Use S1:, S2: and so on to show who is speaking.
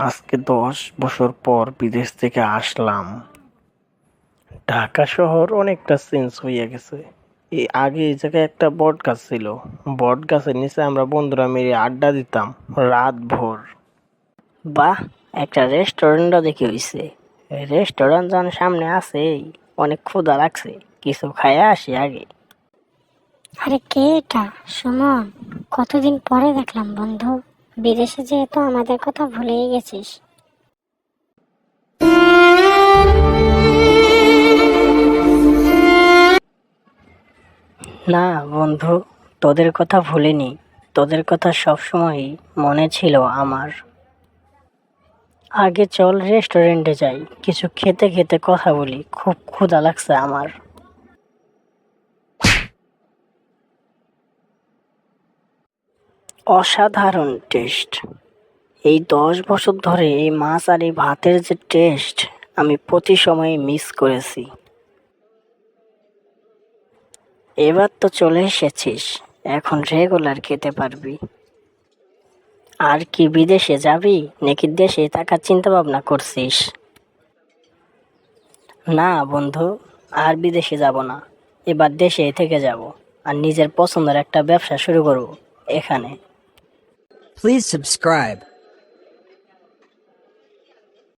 S1: আজকে 10 বছর পর বিদেশ থেকে আসলাম। ঢাকা শহর অনেকটা চেঞ্জ হয়ে গেছে। আগে এই জায়গায় একটা বট গাছ ছিল। বট গাছের নিচে আমরা বন্ধুরা মিলে আড্ডা দিতাম রাত ভোর।
S2: বাহ, একটা রেস্টুরেন্টও দেখি হইছে। রেস্টুরেন্ট যখন সামনে আছেই, অনেক ক্ষুধা লাগছে, কিছু খাইয়া আসি আগে।
S3: আরে কে এটা? সুমন, কতদিন পরে দেখলাম বন্ধু। বিদেশে যেহেতু আমাদের কথা ভুলেই গেছিস।
S2: না বন্ধু, তোদের কথা ভুলিনি। তোদের কথা সবসময়ই মনে ছিল আমার। আগে চল রেস্টুরেন্টে যাই, কিছু খেতে খেতে কথা বলি, খুব ক্ষুধা লাগছে আমার। অসাধারণ টেস্ট। এই 10 বছর ধরে এই মাছ আর এই ভাতের যে টেস্ট, আমি প্রতি সময় মিস করেছি। এবার তো চলে এসেছিস, এখন রেগুলার খেতে পারবি। আর কি বিদেশে যাবি নাকি দেশে থাকার চিন্তা ভাবনা করছিস? না বন্ধু, আর বিদেশে যাব না। এবার দেশে থেকে যাব, আর নিজের পছন্দের একটা ব্যবসা শুরু করব এখানে।
S4: Please subscribe.